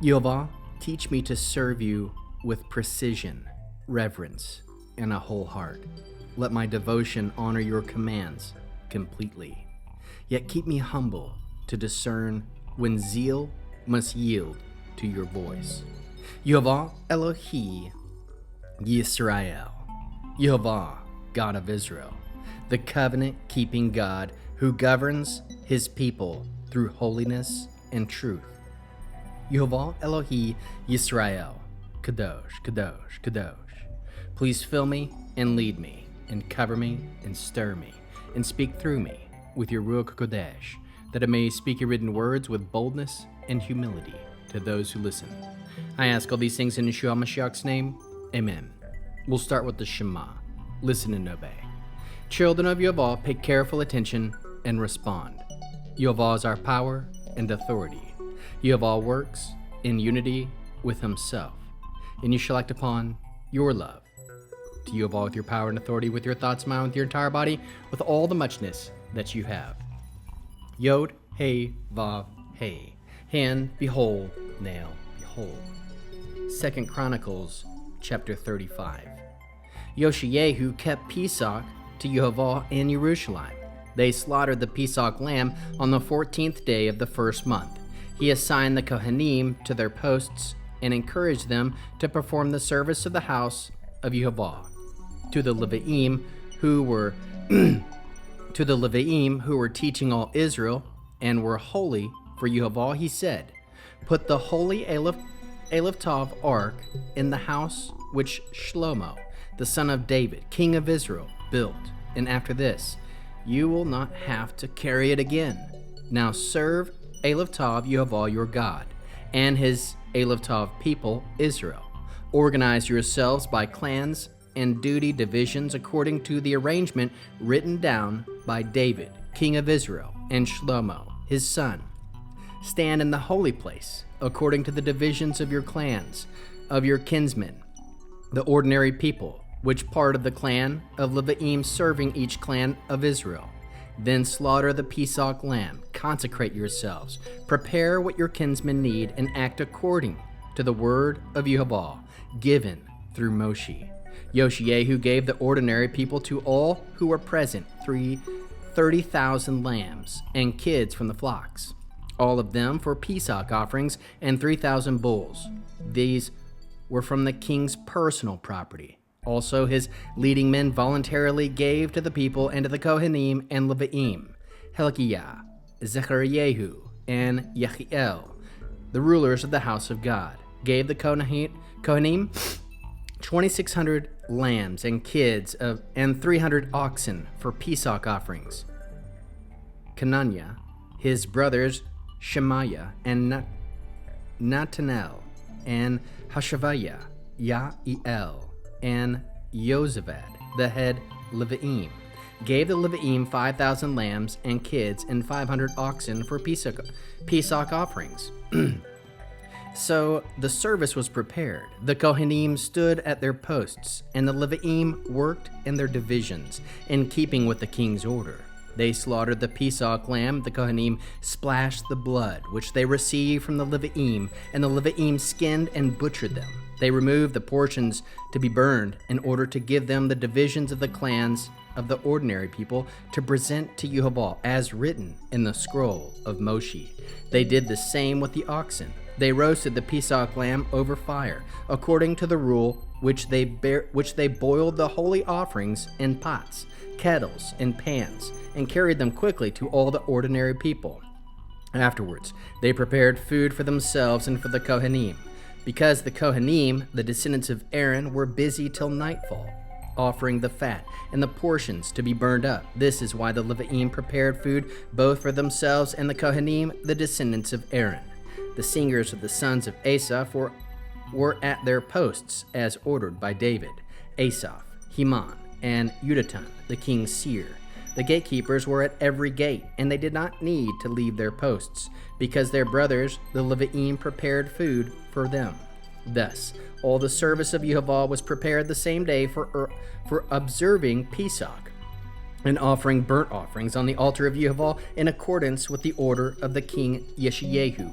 Yehovah, teach me to serve you with precision, reverence, and a whole heart. Let my devotion honor your commands completely. Yet keep me humble to discern when zeal must yield to your voice. Yehovah Elohei, Yisrael. Yehovah, God of Israel, the covenant-keeping God who governs his people through holiness and truth. Yehovah Elohei Yisrael, Kadosh, Kadosh, Kadosh. Please fill me and lead me, and cover me and stir me, and speak through me with your Ruach Kodesh, that I may speak your written words with boldness and humility to those who listen. I ask all these things in Yeshua Mashiach's name. Amen. We'll start with the Shema. Listen and obey. Children of Yehovah, pay careful attention and respond. Yehovah is our power and authority. Yehovah works in unity with himself, and you shall act upon your love to Yehovah with your power and authority, with your thoughts, mind, with your entire body, with all the muchness that you have. Yod-he-vav-he. Hand, behold, nail, behold. 2 Chronicles chapter 35. Yoshiyahu kept Pesach to Yehovah in Jerusalem. They slaughtered the Pesach lamb on the 14th day of the first month. He assigned the Kohanim to their posts and encouraged them to perform the service of the house of Yehovah. To the Levi'im who were teaching all Israel and were holy for Yehovah, he said, "Put the holy Eh-lo-HEI ark in the house which Shlomo, the son of David, king of Israel, built, and after this you will not have to carry it again. Now serve Eh-lo-HEI Yehovah your God, and his Eh-lo-HEI people, Israel. Organize yourselves by clans and duty divisions according to the arrangement written down by David, king of Israel, and Shlomo, his son. Stand in the holy place according to the divisions of your clans, of your kinsmen, the ordinary people, which part of the clan of Levi'im serving each clan of Israel. Then slaughter the Pesach lamb, consecrate yourselves, prepare what your kinsmen need, and act according to the word of Yehovah given through Moshe. Yoshiyahu gave the ordinary people to all who were present 30,000 lambs and kids from the flocks, all of them for Pesach offerings, and 3,000 bulls. These were from the king's personal property. Also, his leading men voluntarily gave to the people and to the Kohanim and Levi'im, Hilkiah, Zechariah, and Yeh-ho-VAH, the rulers of the house of God, gave the Kohanim 2,600 lambs and kids and 300 oxen for Pesach offerings. Kenaniah, his brothers Shemaiah and Nathanael, and Hashaviah, Yeh-ho-VAH, and Yozabad, the head Levi'im, gave the Levi'im 5,000 lambs and kids and 500 oxen for Pesach offerings. So the service was prepared. The Kohanim stood at their posts, and the Levi'im worked in their divisions, in keeping with the king's order. They slaughtered the Pesach lamb. The Kohanim splashed the blood, which they received from the Levi'im, and the Levi'im skinned and butchered them. They removed the portions to be burned in order to give them the divisions of the clans of the ordinary people to present to Yehovah as written in the scroll of Moshe. They did the same with the oxen. They roasted the Pesach lamb over fire, according to the rule which they boiled the holy offerings in pots, kettles, and pans, and carried them quickly to all the ordinary people. Afterwards, they prepared food for themselves and for the Kohanim, because the Kohanim, the descendants of Aaron, were busy till nightfall, offering the fat and the portions to be burned up. This is why the Levi'im prepared food both for themselves and the Kohanim, the descendants of Aaron. The singers of the sons of Asaph were at their posts as ordered by David, Asaph, Heman, and Yudatan, the king's seer. The gatekeepers were at every gate, and they did not need to leave their posts, because their brothers, the Levi'im, prepared food for them. Thus, all the service of Yehovah was prepared the same day for observing Pesach, and offering burnt offerings on the altar of Yehovah in accordance with the order of the king Yeshayahu.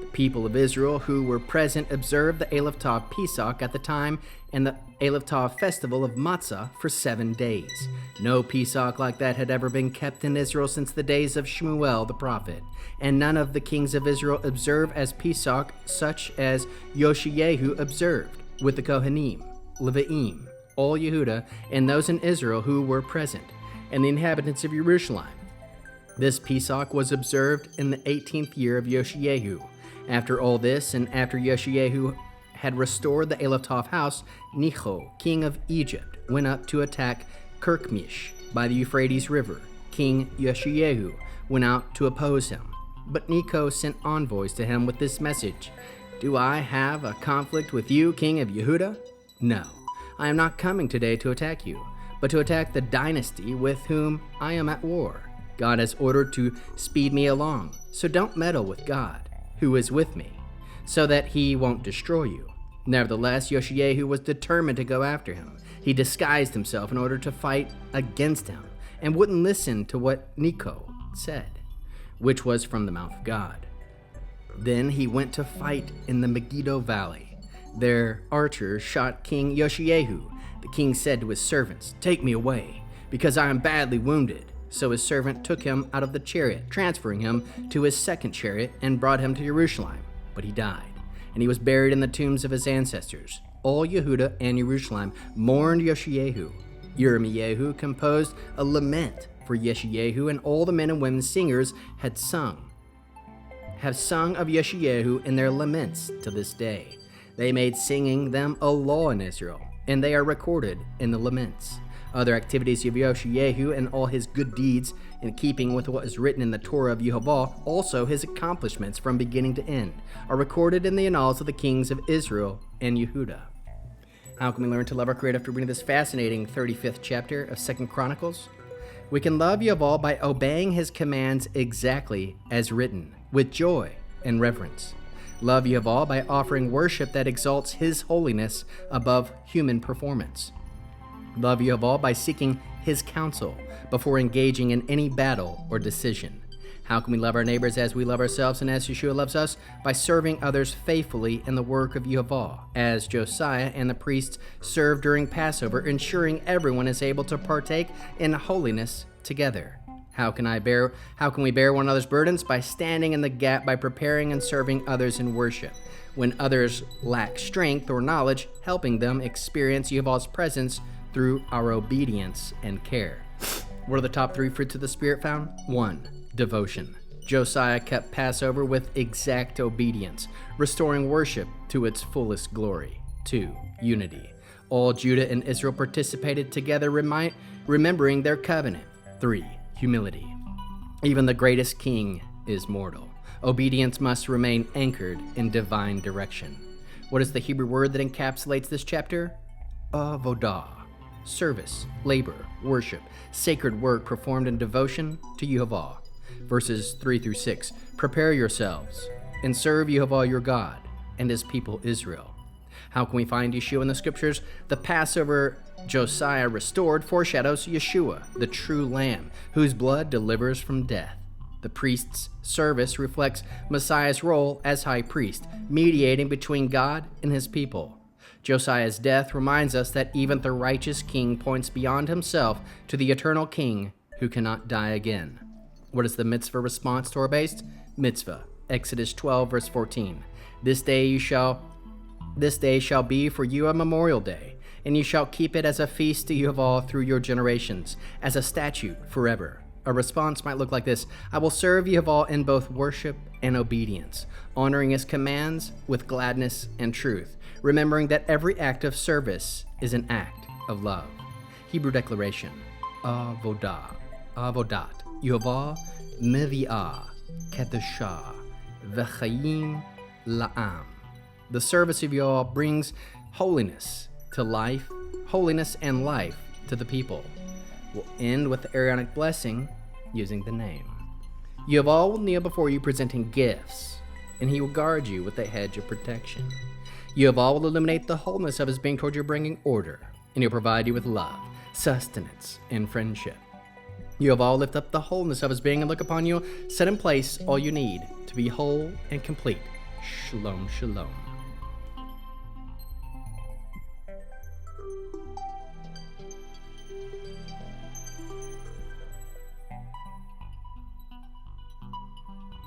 The People of Israel who were present observed the Eh-lo-HEI Pesach at the time and the Eh-lo-HEI festival of Matzah for 7 days. No Pesach like that had ever been kept in Israel since the days of Shmuel the prophet, and none of the kings of Israel observe as Pesach such as Yoshiyahu observed, with the Kohanim, Leviim, all Yehudah, and those in Israel who were present, and the inhabitants of Jerusalem. This Pesach was observed in the 18th year of Yoshiyahu. After all this, and after Yoshiyahu had restored the Eh-lo-HEI house, Necho, king of Egypt, went up to attack Kirchmish by the Euphrates River. King Yoshiyahu went out to oppose him. But Necho sent envoys to him with this message: "Do I have a conflict with you, king of Yehudah? No, I am not coming today to attack you, but to attack the dynasty with whom I am at war. God has ordered to speed me along, so don't meddle with God, who is with me, so that he won't destroy you." Nevertheless, Yoshiyahu was determined to go after him. He disguised himself in order to fight against him, and wouldn't listen to what Necho said, which was from the mouth of God. Then he went to fight in the Megiddo Valley. Their archers shot King Yoshiyahu. The king said to his servants, "Take me away, because I am badly wounded." So his servant took him out of the chariot, transferring him to his second chariot, and brought him to Jerusalem. But he died, and he was buried in the tombs of his ancestors. All Yehudah and Jerusalem mourned Yoshiyahu. Yirmiyahu composed a lament for Yoshiyahu, and all the men and women singers have sung of Yoshiyahu in their laments to this day. They made singing them a law in Israel, and they are recorded in the laments. Other activities of Yoshiyahu and all his good deeds, in keeping with what is written in the Torah of Yehovah, also his accomplishments from beginning to end, are recorded in the annals of the kings of Israel and Yehudah. How can we learn to love our Creator after reading this fascinating 35th chapter of 2 Chronicles? We can love Yehovah by obeying his commands exactly as written, with joy and reverence. Love Yehovah by offering worship that exalts his holiness above human performance. Love Yehovah by seeking his counsel before engaging in any battle or decision. How can we love our neighbors as we love ourselves and as Yeshua loves us? By serving others faithfully in the work of Yehovah, as Josiah and the priests served during Passover, ensuring everyone is able to partake in holiness together. How can we bear one another's burdens? By standing in the gap, by preparing and serving others in worship. When others lack strength or knowledge, helping them experience Yehovah's presence through our obedience and care. What are the top 3 fruits of the Spirit found? 1. Devotion. Josiah kept Passover with exact obedience, restoring worship to its fullest glory. 2. Unity. All Judah and Israel participated together, remembering their covenant. 3. Humility. Even the greatest king is mortal. Obedience must remain anchored in divine direction. What is the Hebrew word that encapsulates this chapter? Avodah. Service, labor, worship, sacred work performed in devotion to Yehovah. Verses 3 through 6. Prepare yourselves and serve Yehovah your God and his people Israel. How can we find Yeshua in the scriptures? The Passover Josiah restored foreshadows Yeshua, the true Lamb, whose blood delivers from death. The priest's service reflects Messiah's role as high priest, mediating between God and his people. Josiah's death reminds us that even the righteous king points beyond himself to the eternal king who cannot die again. What is the mitzvah response Torah-based? Mitzvah, Exodus 12, verse 14. This day shall be for you a memorial day, and you shall keep it as a feast to Yehovah through your generations, as a statute forever. A response might look like this: I will serve Yehovah in both worship and obedience, honoring his commands with gladness and truth, remembering that every act of service is an act of love. Hebrew declaration: Avodah, Avodat, Yehovah mevi'ah, kedusha, v'chaim la'am. The service of Yehovah brings holiness to life, holiness and life to the people. We'll end with the Aaronic blessing using the name. Yehovah will kneel before you presenting gifts, and he will guard you with a hedge of protection. Yehovah will illuminate the wholeness of his being toward you, bringing order, and he'll provide you with love, sustenance, and friendship. Yehovah will lift up the wholeness of his being and look upon you, set in place all you need to be whole and complete Shalom, shalom.